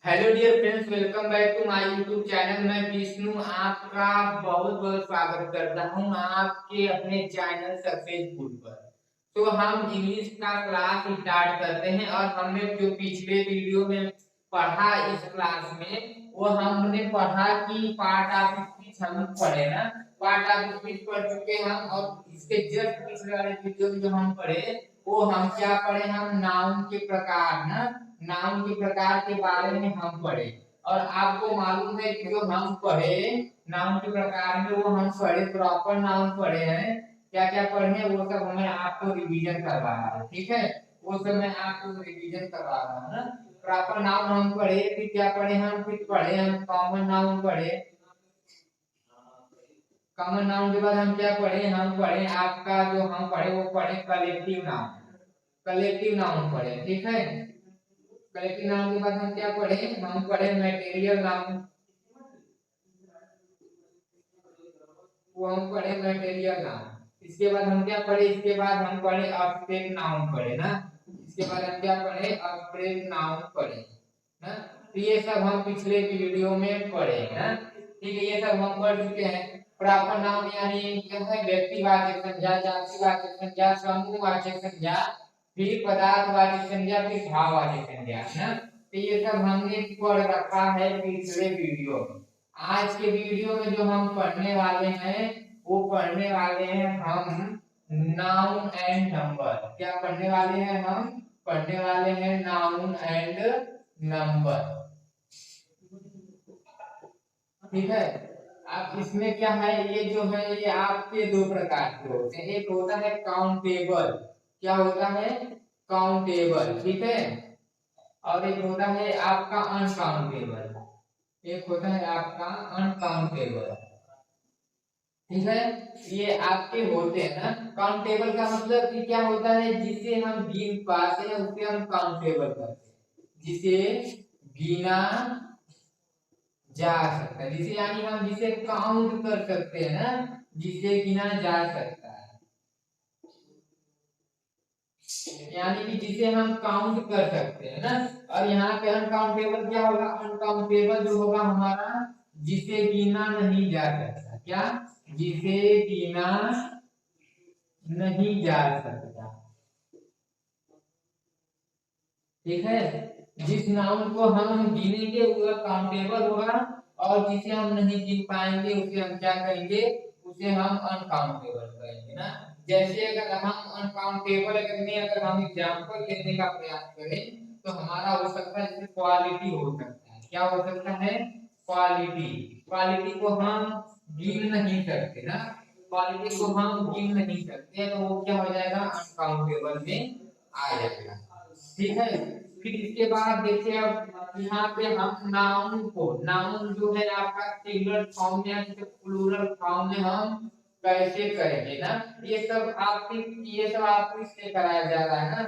Hello dear friends, welcome back to my YouTube channel. मैं विष्णु आपका बहुत बहुत स्वागत करता हूं आपके अपने चैनल सक्सेस फूड पर। तो हम इंग्लिश का क्लास स्टार्ट करते हैं और हमने जो पिछले वीडियो में पढ़ा इस क्लास में वो हमने पढ़ा कि पार्ट ऑफ स्पीच हम पढ़े ना। पार्ट ऑफ स्पीच पढ़ चुके हम और इसके जस्ट पिछले वाले वीडियो में जो हम पढ़े वो हम क्या पढ़े, हम नाउन के प्रकार ना, नाउन के प्रकार के बारे में हम पढ़े। और आपको मालूम है कि जो हम पढ़े नाउन के प्रकार में वो हम पढ़े प्रॉपर नाउन पढ़े हैं। क्या क्या पढ़े हैं वो सब मैं आपको रिवीजन करवा रहा हूँ, ठीक है। वो सब मैं आपको रिवीजन करवा रहा हूँ ना। प्रॉपर नाउन हम पढ़े, फिर क्या पढ़े हम, फिर पढ़े हम कॉमन नाउन पढ़े। कॉमन नाउन के बाद हम क्या पढ़े, हम पढ़े आपका जो हम पढ़े वो पढ़े कलेक्टिव नाउन। कलेक्टिव नाउन पढ़े, ठीक है। कलेक्टिव नाउन के बाद हम क्या पढ़े, हम पढ़े मटेरियल नाउन। वो हम पढ़े मटेरियल नाउन। इसके बाद हम क्या पढ़े, इसके बाद हम पढ़े अब्स्ट्रैक्ट नाउन पढ़े ना। इसके बाद हम क्या पढ़े, अब्स्ट्रैक्ट नाउन पढ़े ना। तो ये सब हम पिछले वीडियो में पढ़े ना, ठीक है। ये सब हम पढ़ चुके हैं। प्रॉपर नाउन यानी क्या है, व्यक्तिवाचक संज्ञा, जातिवाचक संज्ञा, समूहवाचक संज्ञा, फिर पदार्थवाचक संज्ञा, फिर भाववाचक संज्ञा ना। तो ये सब हमने पढ़ रखा है पिछले वीडियो में। आज के वीडियो में जो हम पढ़ने वाले हैं वो पढ़ने वाले हैं हम नाउन एंड नंबर। क्या पढ़ने वाले हैं हम, पढ़ने वाले हैं नाउन एंड नंबर, ठीक है। अब इसमें क्या है, ये जो है ये आपके दो प्रकार के होते हैं। एक होता है काउंटेबल, क्या होता है, काउंटेबल, ठीक है। और एक होता है आपका अनकाउंटेबल, एक होता है आपका अनकाउंटेबल, ठीक है। ये आपके होते हैं ना। काउंटेबल का मतलब कि क्या होता है, जिसे हम गिन पाते हैं उसे हम काउंटेबल करते हैं, जिसे गिना जा सकता है, जिसे यानी हम जिसे काउंट कर सकते हैं ना, जिसे गिना जा सकता है, यानी कि जिसे हम काउंट कर सकते हैं ना। और यहाँ पे अनकाउंटेबल क्या होगा, अनकाउंटेबल जो होगा हमारा जिसे गिना नहीं जा सकता, क्या, जिसे गिना नहीं जा सकता, ठीक है। जिस नाउन को हम गिनेंगे वह काउंटेबल होगा और जिसे हम नहीं गिन पाएंगे उसे हम क्या कहेंगे, उसे हम अनकाउंटेबल कहेंगे ना। जैसे अगर हम अनकाउंटेबल अगर हम एग्जांपल लेने का प्रयास करें तो हमारा हो सकता है जैसे क्वालिटी हो सकता है, क्या हो सकता है, क्वालिटी। क्वालिटी को हम गिन नहीं सकते ना, क्वालिटी को हम गिन नहीं सकते तो वो क्या हो जाएगा, अनकाउंटेबल में आ जाएगा, ठीक है। फिर इसके बाद देखिए अब यहाँ पे हम नाउन को, नाउन जो है आपका सिंगुलर फॉर्म में या प्लूरल फॉर्म में हम कैसे करेंगे ना। ये सब आपको इससे कराया जा रहा है ना।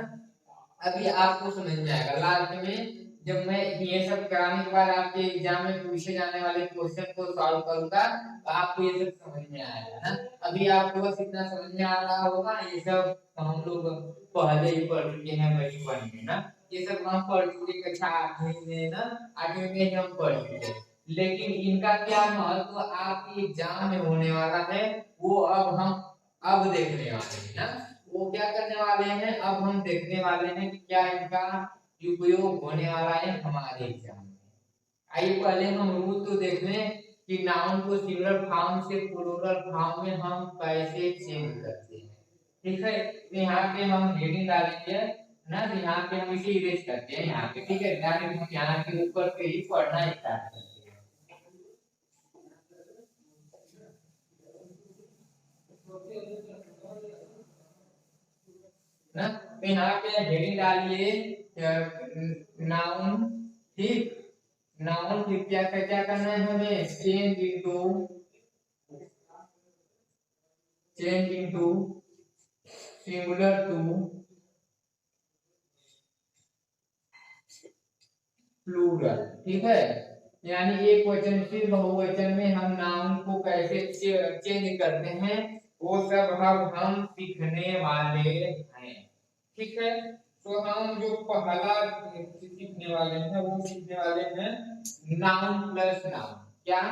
अभी आपको समझ में आएगा लास्ट में जब मैं ये सब कराने के बाद आपके एग्जाम में पूछे जाने वाले क्वेश्चन को सॉल्व करूंगा तो आपको ये सब समझ में आएगा ना। अभी आपको बस इतना समझ में आ रहा होगा, ये सब हम लोग पहले ही पढ़ चुके हैं बचपन में ना। ये सब हम पढ़ चुके कक्षा 8वीं में ना, 8वीं में ही हम पढ़ चुके, लेकिन इनका क्या महत्व आपके एग्जाम में होने वाला है वो अब देखने वाले हैं ना। वो क्या करने वाले हैं, अब हम देखने वाले हैं कि क्या इनका उपयोग होने वाला है हमारे एग्जाम में। आइए पहले हम रूल तो देख लें कि नाउन को सिंगुलर फॉर्म से प्लूरल फॉर्म में हम कैसे चेंज करते हैं, ठीक है। तो यहाँ पे हम हेडिंग डालेंगे ना, तो यहाँ पे हम इसे इरेज करते हैं यहाँ पे, ठीक है। डायरेक्ट हम यहाँ के ऊपर पे ही पढ़ना स्टार्ट करते हैं ना। तो यहाँ पे हेडिंग डालिए नाउन, ठीक। नाउन फिर क्या क्या करना है हमें, change into singular to plural, ठीक है। यानी एक वचन से बहुवचन में हम नाउन को कैसे चेंज करते हैं वो सब अब हम सीखने वाले हैं, ठीक है। तो हम जो पहला सीखने वाले हैं वो सीखने वाले हैं नाउन प्लस नाउन। क्या?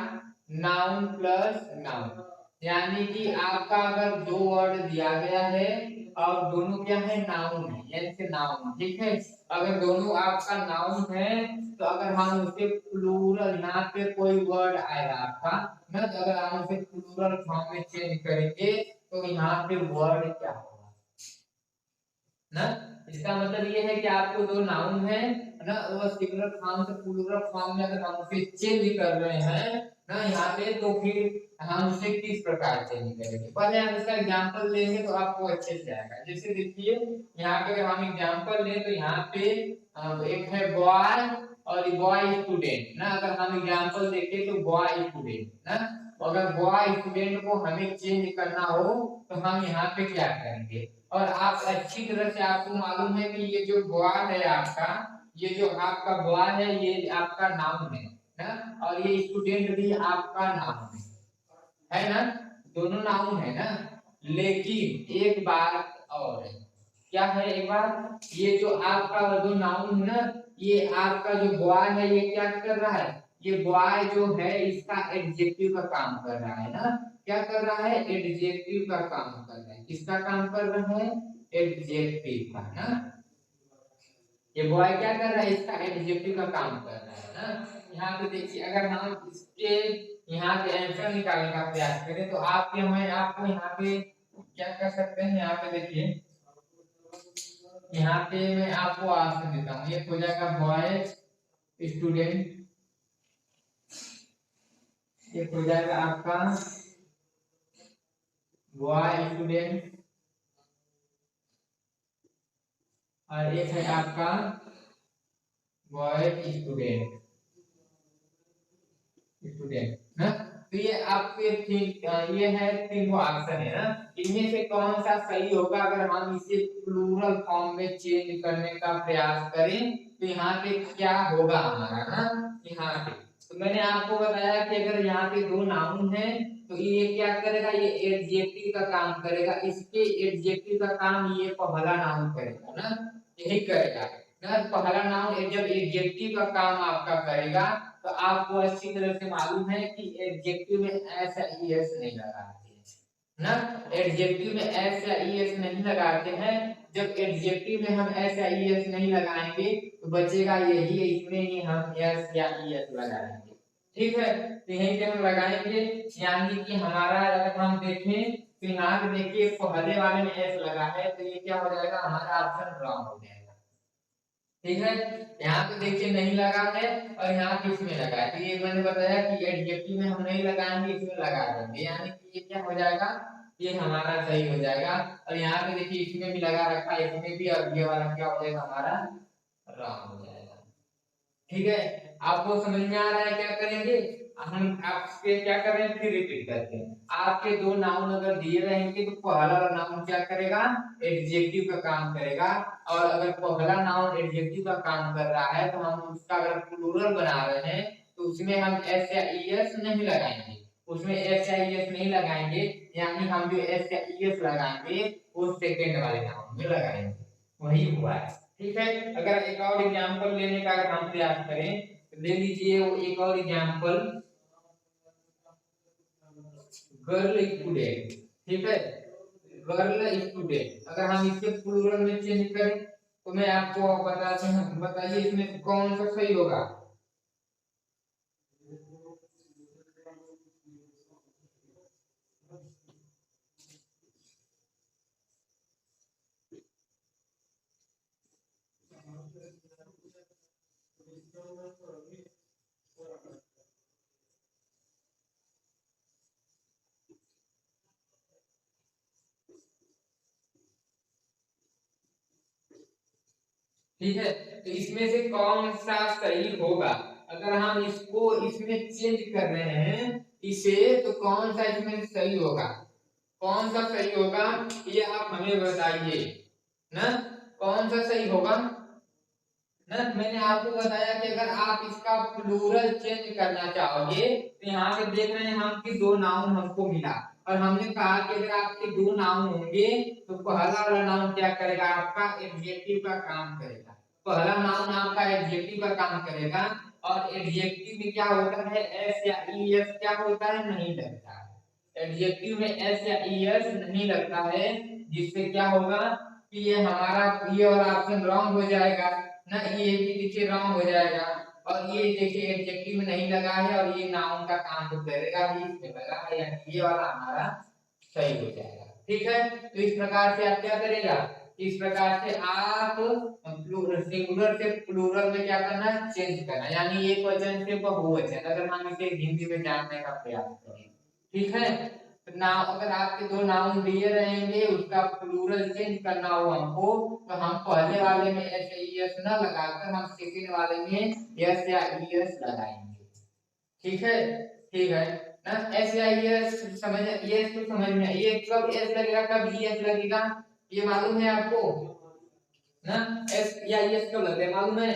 Noun plus noun. यानी कि आपका अगर दो वर्ड दिया गया है और दोनों क्या है, नाउन है, यानी कि नाउन, ठीक है। अगर दोनों आपका नाउन है तो अगर हम उसे प्लूरल, यहाँ पे कोई वर्ड आएगा आपका ना, तो अगर हम उसे प्लूरल फॉर्म में चेंज करेंगे तो यहाँ पे वर्ड क्या होगा ना। इसका मतलब ये है कि आपको दो नाउन है ना, वो सिंगुलर फॉर्म से प्लूरल फॉर्म में अगर हम उसे चेंज कर रहे हैं ना यहाँ पे, तो फिर हम उसे किस प्रकार चेंज करेंगे। पहले हम इसका एग्जांपल लेंगे तो आपको अच्छे से आएगा। जैसे देखिए यहाँ पे अगर हम एग्जांपल लें तो यहाँ पे एक है बॉय और बॉय स्टूडेंट ना। अगर हम एग्जांपल देखें तो बॉय स्टूडेंट ना, अगर बॉय स्टूडेंट को हमें चेंज करना हो तो हम यहाँ पे क्या करेंगे। और आप अच्छी तरह से, आपको मालूम है कि ये जो बॉय है आपका, ये जो आपका बॉय है ये आपका नाउन है ना, और ये स्टूडेंट भी आपका नाउन है ना, दोनों नाउन है ना। लेकिन एक बात और है, क्या है एक बार, ये जो आपका जो नाउन है ना, ये आपका जो बॉय है ये क्या कर रहा है, ये बॉय जो है इसका एडजेक्टिव का काम कर रहा है ना। क्या कर रहा है, एडजेक्टिव का काम कर रहा है। किसका काम कर रहा है, एडजेक्टिव का ना। ये बॉय क्या कर रहा है, इसका एडजेक्टिव का काम कर रहा है ना। यहाँ पे देखिए अगर हम इसके यहाँ पे आंसर निकालने का प्रयास करें तो आपके हमें आपको यहाँ पे क्या कर सकते हैं। यहाँ पे देखिए, यहाँ पे मैं आपको आंसर देता हूँ, ये हो जाएगा बॉय स्टूडेंट, ये हो जाएगा आपका बॉय स्टूडेंट, और एक है आपका बॉय स्टूडेंट स्टूडेंट ना। तो ये आपके ये है तीनों ऑप्शन है ना, इनमें से कौन सा सही होगा अगर हम इसे प्लूरल फॉर्म में चेंज करने का प्रयास करें तो यहाँ पे क्या होगा हमारा ना। यहाँ पे तो मैंने आपको बताया कि अगर यहाँ पे दो नाउन है तो ये क्या करेगा, ये एडजेक्टिव का काम करेगा, इसके एडजेक्टिव का काम ये पहला नाउन करेगा ना, यही करेगा ना। पहला नाउन जब एडजेक्टिव का काम आपका करेगा तो आपको अच्छी तरह से मालूम है कि एडजेक्टिव में एस या ईएस नहीं लगाते हैं ना। एडजेक्टिव में एस या ईएस नहीं लगाते हैं। जब एडजेक्टिव में हम एस या ईएस नहीं लगाएंगे तो बचेगा यही, इसमें ही हम एस या ईएस लगाएंगे, ठीक है। तो यहीं पे हम लगाएंगे, यानी कि हमारा अगर हम देखें तो यहाँ पे देखिए पहले वाले में एस लगा है तो ये क्या हो जाएगा, हमारा ऑप्शन रॉन्ग हो जाएगा, ठीक है। यहाँ पे देखिए नहीं लगा है और यहाँ पे इसमें लगा है, तो ये मैंने बताया कि एडजेक्टिव में हम नहीं लगाएंगे, इसमें लगा देंगे, यानी कि ये क्या हो जाएगा, ये हमारा सही हो जाएगा। और यहाँ पे देखिए इसमें भी लगा रखा है, इसमें भी, और ये वाला क्या हो जाएगा हमारा रॉन्ग हो जाएगा, ठीक है। आपको समझ में आ रहा है क्या करेंगे हम, आपके क्या कर रहे हैं फिर रिपीट करते हैं। आपके दो नाउन अगर दिए रहेंगे तो पहला नाउन क्या करेगा, एडजेक्टिव का काम करेगा, और अगर पहला नाउन एडजेक्टिव का काम कर रहा है तो हम उसका अगर प्लूरल बना रहे हैं तो उसमें हम एस या ईएस नहीं लगाएंगे, उसमें एस या ईएस नहीं लगाएंगे, यानी हम जो एस या ईएस लगाएंगे वो सेकंड वाले नाउन में लगाएंगे, वही हुआ है, ठीक है। अगर एक और एग्जांपल लेने का अगर हम प्रयास करें तो ले लीजिए वो एक और एग्जांपल, गर्ल स्टूडेंट, ठीक है। गर्ल स्टूडेंट अगर हम इसके प्लूरल में चेंज करें तो मैं आपको बताते हैं, बताइए इसमें कौन सा सही होगा। ठीक है, तो इसमें से कौन सा सही होगा अगर हम इसको इसमें चेंज कर रहे हैं इसे, तो कौन सा इसमें सही होगा, कौन सा सही होगा ये आप हमें बताइए ना, कौन सा सही होगा ना। मैंने आपको बताया कि अगर आप इसका प्लूरल चेंज करना चाहोगे तो यहाँ पे देख रहे हैं हम कि दो नाउन हमको मिला, और हमने कहा कि अगर आपके दो नाउन होंगे तो पहला वाला नाउन क्या करेगा, आपका एडजेक्टिव का काम करेगा। पहला नाउन आपका एडजेक्टिव का काम करेगा और एडजेक्टिव में क्या होता है, एस या ई एस क्या होता है, नहीं लगता है। एडजेक्टिव में एस या ई एस नहीं लगता है, जिससे क्या होगा कि ये हमारा ये वाला ऑप्शन रॉन्ग हो जाएगा ना, ये भी देखिए रॉन्ग हो जाएगा। और ये देखिए एडजेक्टिव में नहीं लगा है और ये नाउन का काम तो करेगा ही, इसमें लगा है, यानी ये वाला हमारा सही हो जाएगा। ठीक है, तो इस प्रकार से आप क्या करेगा, इस प्रकार से आप सिंगुलर से प्लूरल में क्या करना है, चेंज करना, यानी एक वचन से बहुवचन, अगर हम इसे हिंदी में जानने का प्रयास करें। ठीक है, नाउ अगर आपके दो नाउन दिए रहेंगे उसका प्लूरल चेंज करना हो हमको, तो हम पहले वाले में एस या ई एस न लगाकर हम सेकंड वाले में एस या ई एस लगाएंगे। ठीक है, ठीक है ना, एस या ई एस समझ, ये तो समझ में, ये कब एस लगेगा कब ई एस लगेगा ये मालूम है आपको ना, एस या ई एस कब लगता है मालूम है,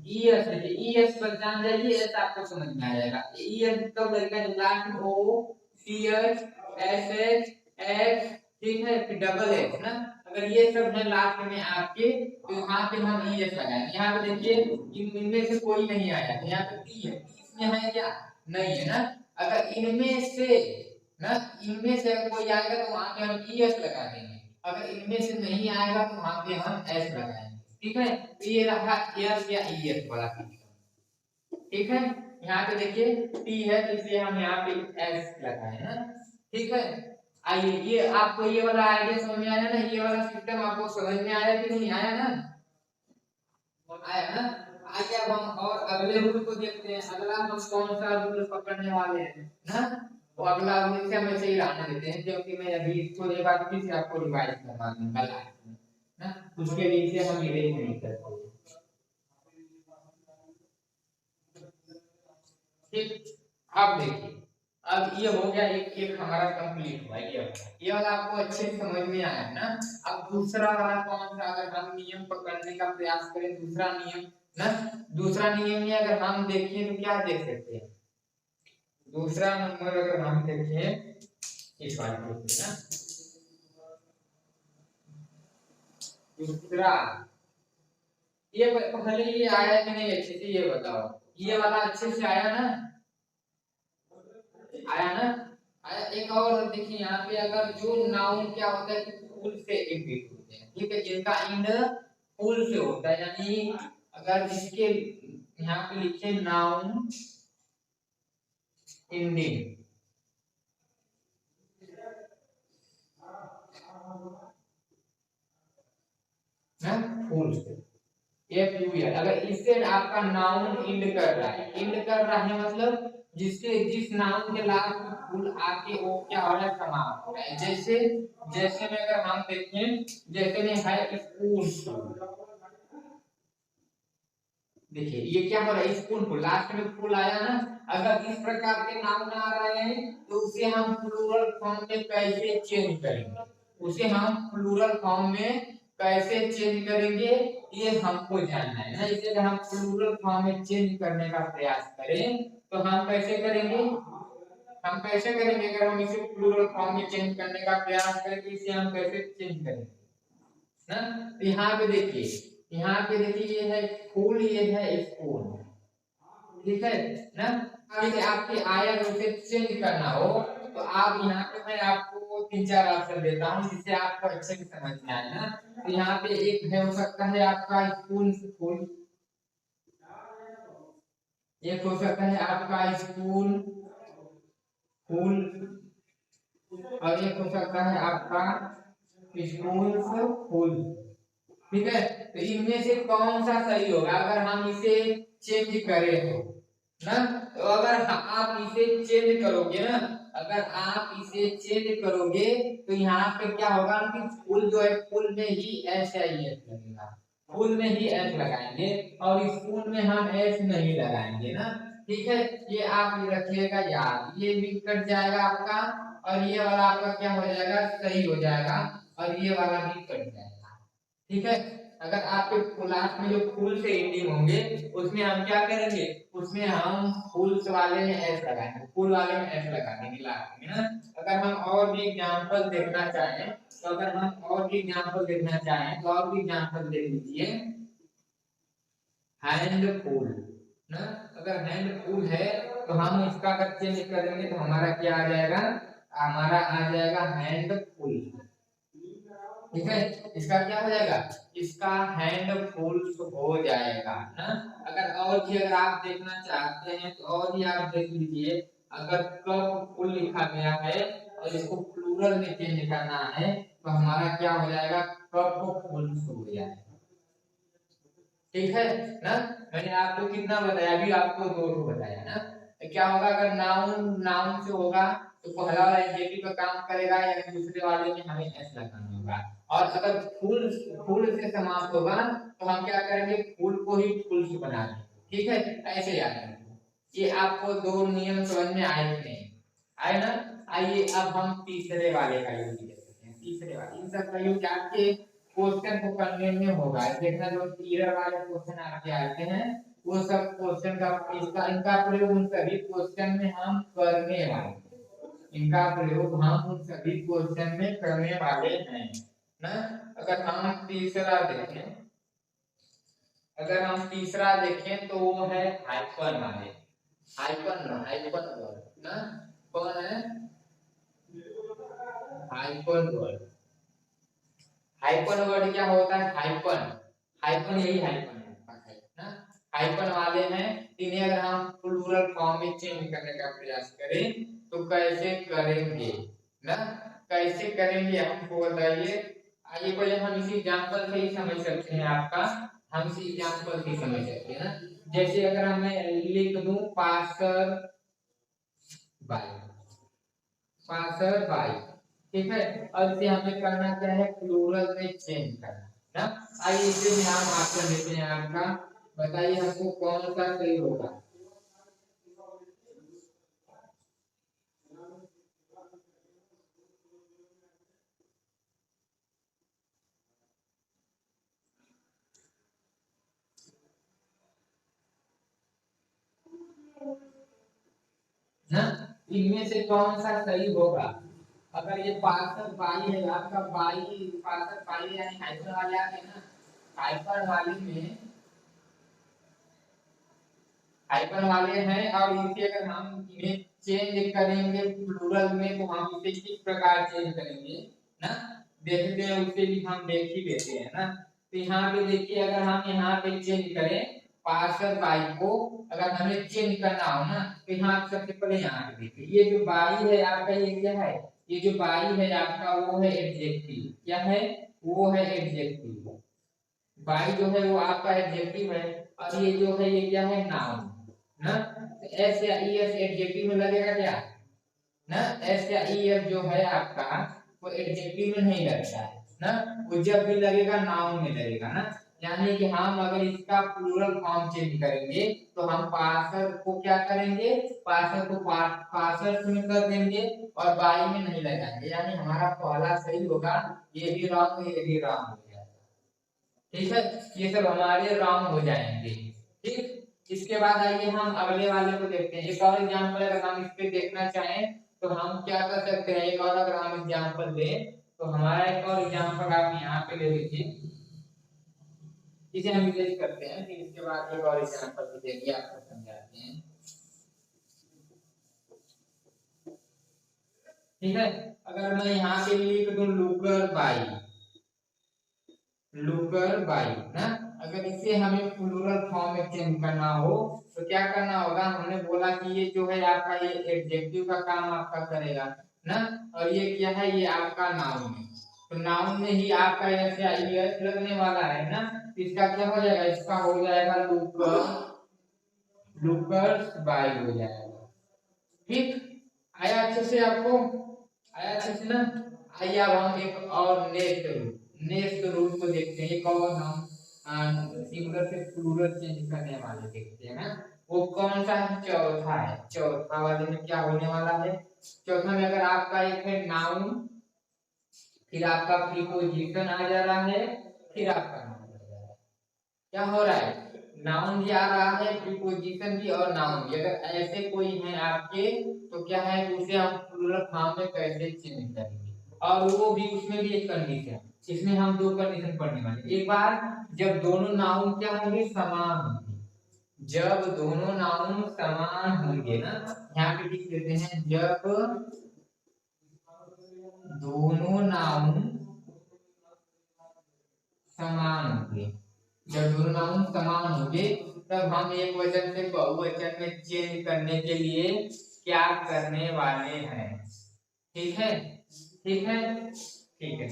ई एस देखिए, ई एस पर जान जाइए, एस आपको समझ में आ जाएगा। ई एस कब लगेगा, जब लास्ट में O C H S H X, ठीक है, फिर डबल एस ना, अगर ये सब है लास्ट में आपके, तो यहाँ पे हम ई एस लगाएंगे। यहाँ पे देखिए इनमें से कोई नहीं आया, यहाँ पे टी है, इसमें है क्या, नहीं है ना, अगर इनमें से ना, इनमें से कोई आएगा तो वहां पे हम ई एस लगा देंगे, अगर इनमें से नहीं आएगा तो वहां पे हम एस लगाएंगे। ठीक है, तो ये रहा एस या ई एस वाला सिस्टम। ठीक है, यहाँ पे देखिए टी है तो इसलिए हम यहाँ पे एस लगाए ना। ठीक है, आइए ये आपको ये वाला आइडिया समझ में आया ना, ये वाला सिस्टम आपको समझ में आया कि नहीं आया ना, आया ना। आगे अब हम और अगले रूल को देखते हैं, अगला हम कौन सा रूल पकड़ने वाले हैं ना, तो अगला रूल से हम ऐसे ही रहने देते हैं, क्योंकि मैं अभी इसको एक बार फिर से आपको रिवाइज करवा दूंगा ना, उसके लिए से हम इरेज नहीं करते। ठीक, अब देखिए, अब ये हो गया एक एक हमारा कंप्लीट हुआ, ये वाला आपको अच्छे से समझ में आया ना। अब दूसरा वाला कौन सा, अगर हम नियम पकड़ने का प्रयास करें, दूसरा नियम ना, दूसरा नियम में अगर हम देखें तो क्या देख सकते हैं, दूसरा नंबर अगर हम देखें इस बात को ना, दूसरा ये पहले ये आया कि नहीं अच्छे से ये बताओ, ये वाला अच्छे से आया ना, आया ना, आया। एक और देखिए यहाँ पे, अगर जो नाउन क्या होता है फुल से एंडिंग होते हैं, ठीक है, जिनका एंड फुल से होता है, यानी अगर जिसके यहाँ पे लिखे नाउन एंडिंग ना फुल से, एफ यू एल, अगर इससे आपका नाउन एंड कर रहा है, एंड कर रहा है मतलब जिसके जिस नाउन के लास्ट में फुल आके वो क्या हो रहा है, समाप्त हो रहा है। जैसे जैसे में अगर हम देखें, जैसे में है स्कूल, देखिए ये क्या हो रहा है, स्कूल को लास्ट में फुल आया ना, अगर इस प्रकार के नाउन आ रहे हैं तो उसे हम प्लूरल फॉर्म में कैसे चेंज करेंगे, उसे हम प्लूरल फॉर्म में कैसे चेंज करेंगे ये हमको जानना है ना। इसे अगर हम प्लूरल फॉर्म में चेंज करने का प्रयास करें तो हम कैसे करेंगे, हम कैसे करेंगे, अगर हम इसे प्लूरल फॉर्म में चेंज करने का प्रयास करें तो इसे हम कैसे चेंज करेंगे ना। तो यहाँ पे देखिए, यहाँ पे देखिए ये है फूल, ये है स्कूल, ठीक है ना। अगर आपके आया उसे चेंज करना हो तो आप यहाँ पे, मैं आपको तीन चार ऑप्शन देता हूँ जिससे आपको अच्छे से समझ में आए ना। तो यहाँ पे एक है, हो सकता है आपका स्कूल से फूल, एक हो सकता है आपका स्कूल फूल, और एक हो सकता है आपका स्कूल से फूल। ठीक है, तो इनमें से कौन सा सही होगा अगर हम इसे चेंज करें तो ना, तो अगर आप इसे चेंज करोगे ना, अगर आप इसे चेंज करोगे तो यहाँ पे क्या होगा कि फुल जो है फुल में ही एस या एस लगेगा, फुल में ही एस लगाएंगे और स्कूल में हम एस नहीं लगाएंगे ना। ठीक है, ये आप रखिएगा याद, ये भी कट जाएगा आपका और ये वाला आपका क्या हो जाएगा, सही हो जाएगा, और ये वाला भी कट जाएगा। ठीक है, अगर आपके लास्ट में जो फूल से एंडिंग होंगे उसमें हम क्या करेंगे, उसमें हम फूल्स वाले में एस लगाएंगे, फूल वाले में एस लगा देंगे लास्ट में ना। अगर हम और भी एग्जांपल देखना चाहें तो अगर हम और भी एग्जांपल देखना चाहें तो और भी एग्जांपल देख लीजिए। हैंडफुल ना, अगर हैंडफुल है तो हम इसका अगर चेंज करेंगे तो हमारा क्या आ जाएगा, हमारा आ जाएगा हैंडफुल। ठीक है, इसका क्या हो जाएगा, इसका हैंडफुल हो जाएगा ना। अगर और भी अगर आप देखना चाहते हैं तो और भी आप देख लीजिए। अगर कप फुल लिखा गया है और इसको प्लूरल में चेंज करना है तो हमारा क्या हो जाएगा, कप फुल हो जाएगा। ठीक है ना, मैंने आपको कितना बताया, अभी आपको दो बताया ना। तो क्या होगा, अगर नाउन नाउन से होगा तो पहला वाला एडजेक्टिव का काम करेगा या दूसरे वाले में हमें एस लगाना होगा। और अगर फूल फूल से समाप्त होगा तो हम क्या करेंगे, फूल को ही फूल से बना देंगे। ठीक है, ऐसे याद रखिए। ये आपको दो नियम समझ में आए कि नहीं आए ना। आइए अब हम तीसरे वाले का यूज करते हैं। तीसरे वाले इन सब का यूज आपके क्वेश्चन को करने में होगा। देखना जो ईरर वाले क्वेश्चन आपके आते हैं वो सब क्वेश्चन का इसका इनका प्रयोग उन सभी क्वेश्चन में हम करने वाले हैं। इनका प्रयोग हम उन सभी क्वेश्चन में करने वाले हैं ना। अगर हम तीसरा देखें, अगर हम तीसरा देखें तो वो है हाइपन वाले। हाइपन हाइपन वर्ड ना, कौन है, हाइपन वर्ड। हाइपन वर्ड क्या होता है, हाइपन हाइपन यही हाइपन है ना। हाइपन वाले हैं, इन्हें अगर हम प्लूरल फॉर्म में चेंज करने का प्रयास करें तो कैसे करेंगे ना, कैसे करेंगे आपको बताइए। आइए पहले हम इसी एग्जांपल से ही समझ सकते हैं आपका, हम इसी एग्जांपल से समझ सकते हैं ना। जैसे अगर मैं लिख दूं पासर बाई, पासर बाई, ठीक है, और इसे हमें करना क्या है, प्लूरल में चेंज करना ना। आइए इसे भी हम आपको देते हैं आपका, बताइए हमको कौन सा सही होगा। ना, इनमें से कौन सा सही होगा। अगर ये पासर बाई है, आपका बाई पासर बाई यानी हाइपर वाले आ गए ना, हाइपर वाले में हाइपर वाले हैं और इसे अगर हम इन्हें चेंज करेंगे प्लूरल में तो हम इसे किस प्रकार चेंज करेंगे ना, देखते हैं उसे भी हम देख ही लेते हैं ना। तो यहाँ पे देखिए, अगर हम यहाँ पे चेंज करें पार्सल बाई को, अगर हमें चेंज करना हो ना तो यहाँ सबसे पहले यहाँ पे देखिए, ये जो बाई है आपका, ये क्या है, ये जो बाई है आपका वो है एडजेक्टिव, क्या है, वो है एडजेक्टिव। बाई जो है वो आपका एडजेक्टिव है और ये जो है ये क्या है, नाउन ना। एस या ई एस एडजेक्टिव में लगेगा क्या ना, एस या ई एस जो है आपका वो एडजेक्टिव में नहीं लगता है ना, वो जब भी लगेगा नाउन में लगेगा ना। यानी कि हम अगर इसका प्लूरल फॉर्म चेंज करेंगे तो हम पार्सर को क्या करेंगे, पार्सर को पार्सर में कर देंगे और बाई में नहीं लगाएंगे, यानी हमारा पहला सही होगा, ये भी रॉन्ग ये भी रॉन्ग हो जाएगा। ठीक है, ये सब हमारे रॉन्ग हो जाएंगे। ठीक, इसके बाद आइए हम अगले वाले को देखते हैं। एक और एग्जांपल अगर हम इस पे देखना चाहें तो हम क्या कर सकते हैं, एक और अगर हम एग्जांपल दें तो हमारा एक और एग्जांपल आप यहाँ पे ले लीजिए, इसे हम यूज करते हैं, फिर इसके बाद एक और एग्जांपल भी देंगे आपको समझाते हैं। ठीक है, अगर मैं यहाँ पे लिख दूं लुकर बाई, लुकर बाई ना, अगर इसे हमें प्लूरल फॉर्म में चेंज करना हो तो क्या करना होगा, हमने बोला कि ये जो है आपका ये एडजेक्टिव का काम आपका करेगा ना, और ये क्या है, ये आपका नाउन है। तो नाउन में ही आपका ऐसे आईएस लगने वाला है ना, तो इसका क्या हो जाएगा, इसका हो जाएगा लुकर, लुकर्स बाई हो जाएगा। ठीक, आया अच्छे से आपको, आया अच्छे से ना। आइए अब हम एक और नेक्स्ट रूल को देखते हैं। एक और हम सिंगुलर से प्लूरल चेंज करने वाले देखते हैं ना। वो कौन सा है, चौथा है। चौथा वाले में क्या होने वाला है, चौथा में अगर आपका एक है नाउन, फिर आपका प्रीपोजिशन आ जा रहा है, फिर आपका नाउन आ जा रहा है क्या हो रहा है, नाउन भी आ रहा है, प्रीपोजिशन भी और नाउन भी। अगर ऐसे कोई है आपके तो क्या है कि उसे हम प्लूरल फॉर्म में कैसे चेंज करेंगे, और वो भी उसमें भी एक कंडीशन, इसमें हम दो कंडीशन पढ़ने वाले। एक बार जब दोनों नाउन क्या होंगे, समान होंगे, जब दोनों नाउन समान होंगे ना, यहाँ पे लिख देते हैं, जब दोनों नाउन समान होंगे, जब दोनों नाउन समान होंगे तब हम एक वचन से बहुवचन में चेंज करने के लिए क्या करने वाले हैं। ठीक है, ठीक है, ठीक है।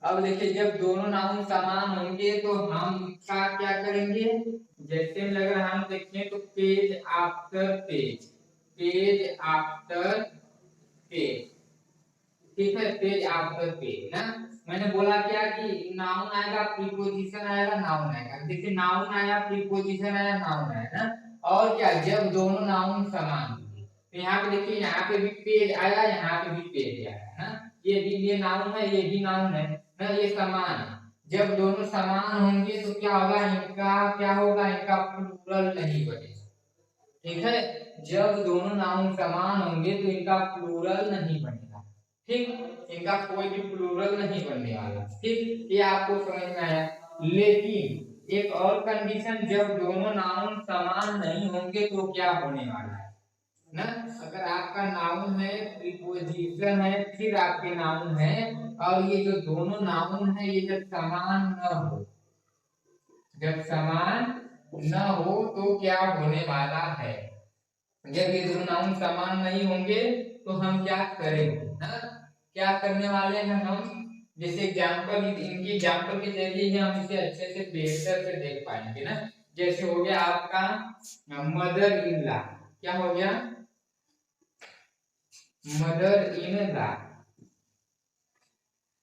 अब देखिए, जब दोनों नाउन समान होंगे तो हम इसका क्या करेंगे, जैसे में अगर हम देखें तो page after page, page after page, ठीक है, पेज आफ्टर पेज ना। मैंने बोला क्या कि नाउन आएगा, प्रीपोजिशन आएगा, नाउन आएगा। देखिए नाउन आया, प्रीपोजिशन आया, नाउन आया ना। और क्या, जब दोनों नाउन समान होंगे, तो यहाँ पे देखिए, यहाँ पे भी पेज आया, यहाँ पे भी पेज आया ना। ये नाउन है, ये भी नाउन है ना, ये समान है। जब दोनों समान होंगे तो क्या होगा, इनका क्या होगा, इनका प्लूरल नहीं बनेगा। ठीक है, जब दोनों नाउन समान होंगे तो इनका प्लूरल नहीं बनेगा। ठीक, इनका कोई भी प्लूरल नहीं बनने वाला। ठीक, ये आपको समझ में आया। लेकिन एक और कंडीशन, जब दोनों नाउन समान नहीं होंगे तो क्या होने वाला है ना। अगर आपका नाउन है, प्रीपोजिशन है, फिर आपके नाउन है, और ये जो दोनों नाउन है ये जब समान न हो, जब समान न हो तो क्या होने वाला है, जब ये दोनों नाउन समान नहीं होंगे तो हम क्या करेंगे ना, क्या करने वाले हैं हम। जैसे एग्जांपल, इनकी एग्जांपल के जरिए ही हम इसे अच्छे से बेहतर से देख पाएंगे ना। जैसे हो गया आपका मदर इन लॉ, क्या हो गया, मदर इन लॉ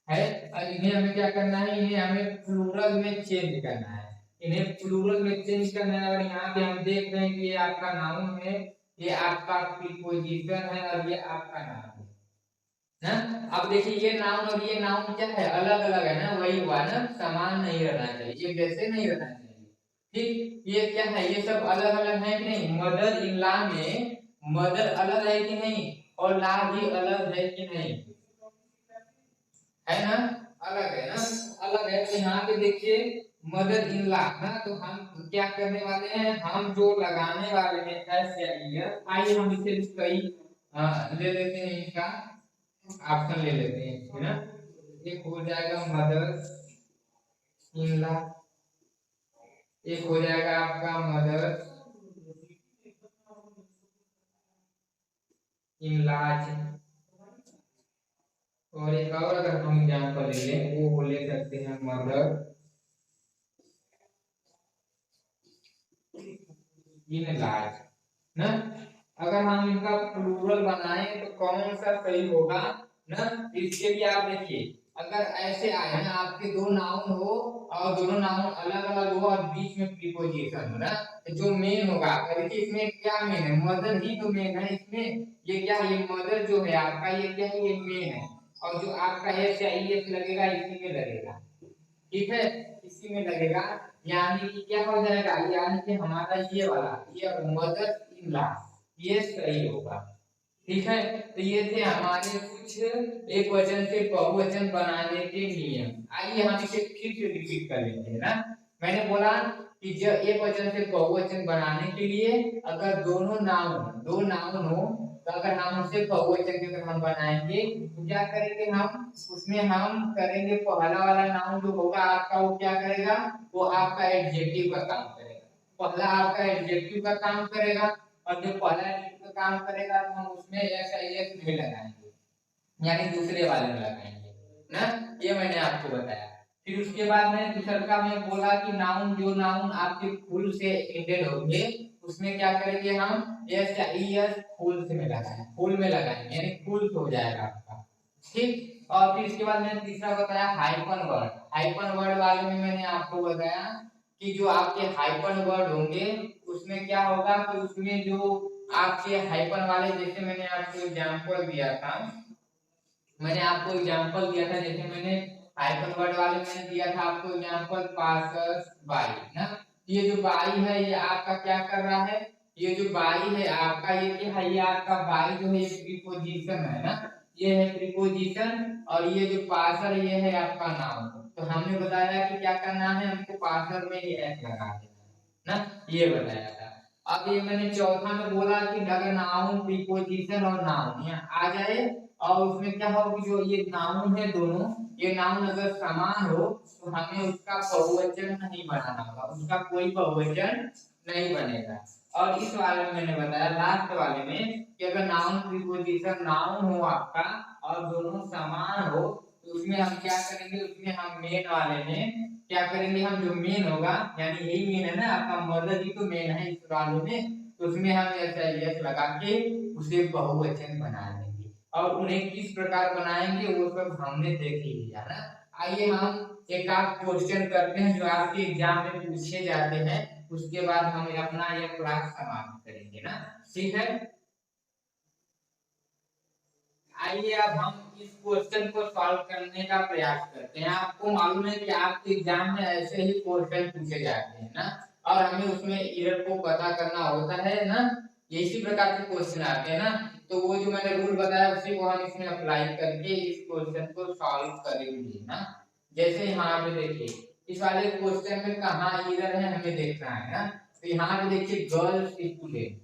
है। और इन्हें हमें क्या करना है, इन्हें हमें प्लूरल में चेंज करना है, इन्हें प्लूरल में चेंज करना है। और यहाँ पे हम देख रहे हैं कि ये आपका नाउन है, ये आपका प्रीपोजिशन है, और ये आपका नाउन है ना। अब देखिए, ये नाउन और ये नाउन क्या है, अलग अलग है ना, वही हुआ ना, समान नहीं रहना चाहिए, एक जैसे नहीं रहना चाहिए। ठीक, ये क्या है, ये सब अलग अलग है कि नहीं। मदर इन लॉ में मदर अलग है कि नहीं, और लॉ भी अलग है कि नहीं, है ना, अलग है ना, अलग है। तो यहाँ पे देखिए मदर इन लॉ ना, तो हम क्या करने वाले हैं, हम जो लगाने वाले हैं एस या ईयर, आइए हम इसे कई ले लेते हैं, इनका ऑप्शन ले लेते हैं, है ना। एक हो जाएगा मदर इन लॉ, एक हो जाएगा आपका मदर इन लॉज, और एक और अगर हम एग्जांपल ले लें वो ले सकते हैं मदर इन लॉज ना। अगर हम इनका प्लूरल बनाएं तो कौन सा सही होगा ना। इसके लिए आप देखिए, अगर ऐसे आए ना, आपके दो नाउन हो और दोनों नाउन अलग अलग हो और बीच में प्रीपोजिशन हो ना, तो जो मेन होगा, देखिए इसमें क्या मेन है, मदर ही तो मेन है इसमें। ये क्या है, ये मदर जो है आपका, ये क्या है, ये मेन है। और जो आपका एस या ई एस लगेगा इसी में लगेगा, ठीक है, इसी में लगेगा। यानी कि क्या हो जाएगा, यानी कि हमारा ये वाला, ये मदर इन लॉ, ये सही होगा। ठीक है, तो ये थे हमारे कुछ एक वचन से बहुवचन बनाने के नियम। आइए हम इसे फिर से रिपीट कर लेते हैं ना। मैंने बोला कि जब एक वचन से बहुवचन बनाने के लिए अगर दो नाउन हो, तो अगर हम उसे बहुवचन के अगर हम बनाएंगे तो क्या करेंगे हम, उसमें हम करेंगे पहला वाला नाउन जो होगा आपका, वो क्या करेगा, वो आपका एडजेक्टिव का काम करेगा, पहला आपका एडजेक्टिव का काम करेगा। और जो पहला एडजेक्टिव का काम करेगा तो हम उसमें एस आई एस नहीं लगाएंगे, यानी दूसरे वाले में लगाएंगे ना। ये मैंने आपको बताया। फिर उसके बाद मैंने दूसरा का मैं बोला कि नाउन, जो नाउन आपके फुल से एंडेड होंगे उसमें क्या करेंगे हम, एस या ई एस फुल से में लगाएंगे, फुल में लगाएंगे, यानी फुल हो जाएगा आपका। ठीक, और फिर इसके बाद मैंने तीसरा बताया हाइपन वर्ड। हाइपन वर्ड वाले में मैंने आपको बताया कि जो आपके हाइपन वर्ड होंगे उसमें क्या होगा कि उसमें जो आपके हाइपन वाले, जैसे मैंने आपको एग्जांपल दिया था मैंने आपको एग्जांपल दिया था, जैसे मैंने हाइपन वर्ड वाले में दिया था आपको एग्जांपल पासस बाई ना। ये जो बाई है ये आपका क्या कर रहा है, ये जो बाई है आपका ये क्या है, ये आपका बाई जो है ये प्रीपोजिशन है ना, ये है प्रीपोजिशन। और ये जो पासर ये है आपका नाउन। तो हमने बताया कि क्या करना है, हमको पासर में ही एस लगा देना है ना, ये बताया था। अब ये मैंने चौथा में बोला कि अगर नाउन प्रीपोजिशन और नाउन यहाँ आ जाए और उसमें क्या हो कि जो ये नाउन है दोनों, ये नाउन अगर समान हो तो हमें उसका बहुवचन नहीं बनाना होगा, उसका कोई बहुवचन नहीं बनेगा। और इस वाले में मैंने बताया लास्ट वाले में कि अगर नाउन प्रीपोजिशन नाउन हो आपका और दोनों समान हो तो उसमें हम क्या करेंगे, उसमें हम मेन वाले में क्या करेंगे, हम जो मेन होगा यानी यही मेन है ना आपका मदद ही तो मेन है इस वाले में, तो उसमें हम ऐसा यस लगा के उसे बहुवचन बना देंगे। और उन्हें किस प्रकार बनाएंगे वो सब हमने देख ही लिया ना। आइए हम एक आध क्वेश्चन करते हैं जो आपके एग्जाम में पूछे जाते हैं, उसके बाद हम अपना यह क्लास समाप्त करेंगे ना, ठीक है। आइए अब हम इस क्वेश्चन को सॉल्व करने का प्रयास करते हैं। आपको मालूम है कि आपके एग्जाम में ऐसे ही क्वेश्चन पूछे जाते हैं ना, और हमें उसमें एरर को पता करना होता है ना, इसी प्रकार के क्वेश्चन आते हैं ना। तो वो जो मैंने रूल बताया उसी को हम इसमें अप्लाई करके इस क्वेश्चन को सॉल्व करेंगे ना। जैसे यहाँ पे देखिए इस वाले क्वेश्चन में कहाँ एरर है हमें देखना है ना। तो यहाँ पे देखिए गर्ल्स स्टूडेंट,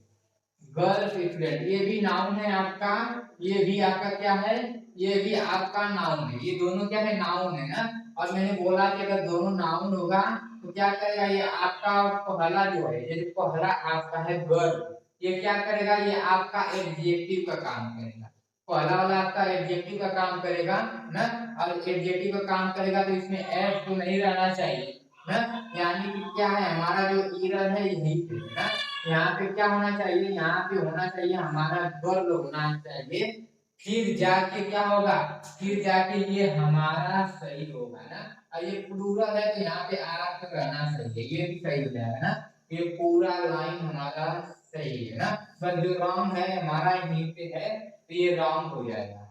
गर्ल्स स्टूडेंट ये भी नाउन है आपका, ये भी आपका क्या है, ये भी आपका नाउन है, ये दोनों क्या है नाउन है ना। और मैंने बोला कि अगर दोनों नाउन होगा तो क्या करेगा, ये आपका पहला जो है, ये जो पहला आपका है गर्ल, ये क्या करेगा, ये आपका एडजेक्टिव का काम करेगा। पहला वाला आपका एडजेक्टिव का काम करेगा ना, और एडजेक्टिव का काम करेगा तो इसमें एस तो नहीं रहना चाहिए ना। यानी कि क्या है हमारा जो एरर है यही पे ना, यहाँ पे क्या होना चाहिए, यहाँ पे होना चाहिए हमारा गर्ल होना चाहिए, फिर जाके क्या होगा, फिर जाके ये हमारा सही होगा ना। और ये प्लूरल है तो यहाँ पे आर तक रहना चाहिए, ये भी सही हो जाएगा ना। ये पूरा लाइन हमारा सही है ना, बस जो रॉन्ग है हमारा यहीं पे है तो ये रॉन्ग हो जाएगा।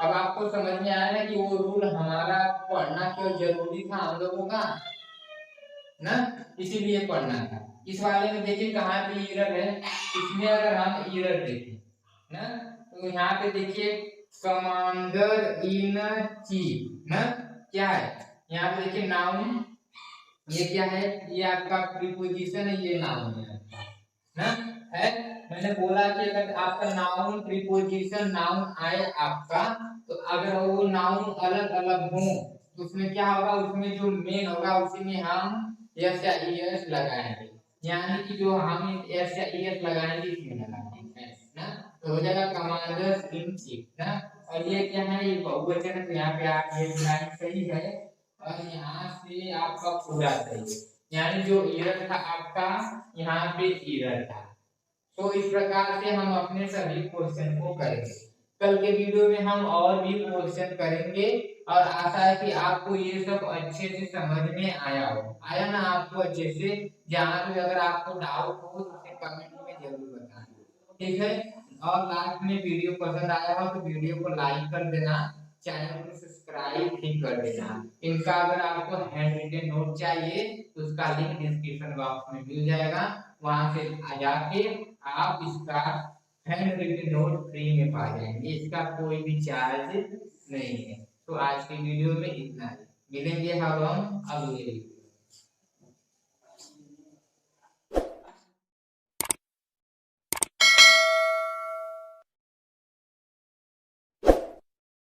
अब आपको समझ में आया ना कि वो रूल हमारा पढ़ना क्यों जरूरी था हम लोगों का ना, इसीलिए पढ़ना था। इस वाले में देखिए कहाँ पे एरर है, इसमें अगर हम एरर देखें ना तो यहाँ पे देखिए कमांडर इन चीफ ना, क्या है यहाँ पे देखिए नाउन, ये क्या है, ये आपका प्रीपोजिशन है, ये नाउन है ना है। मैंने बोला कि अगर आपका नाउन प्रीपोजिशन नाउन आए आपका, तो अगर वो नाउन अलग अलग हो तो उसमें क्या होगा, उसमें जो मेन होगा उसी में हम एस या एस लगाएंगे, यानी कि जो हम एस या एस लगाएंगे इसमें लगाएंगे ना, तो हो जाएगा कमांडर्स इन चीफ ना। और ये क्या है, ये बहुवचन है तो यहाँ पे आप ये लाइन सही है और यहाँ से आपका पूरा सही है, यानी जो एरर था आपका यहाँ पे एरर था। तो इस प्रकार से हम अपने सभी क्वेश्चन को करेंगे। कल के वीडियो में हम और भी क्वेश्चन करेंगे और आशा है कि आपको ये सब अच्छे से समझ में आया हो, आया ना आपको अच्छे से। जहाँ पे अगर आपको डाउट हो तो उसे कमेंट में जरूर बताना, ठीक है। और लास्ट में वीडियो पसंद आया हो तो वीडियो को लाइक कर देना, चैनल को सब्सक्राइब भी कर देना। इनका अगर आपको हैंड रिटन नोट चाहिए तो उसका लिंक डिस्क्रिप्शन बॉक्स में मिल जाएगा, वहां से आ जाके आप इसका हैंड रिटन नोट फ्री में पा जाएंगे, इसका कोई भी चार्ज नहीं है। तो आज की वीडियो में इतना ही, मिलेंगे हम अगले वीडियो।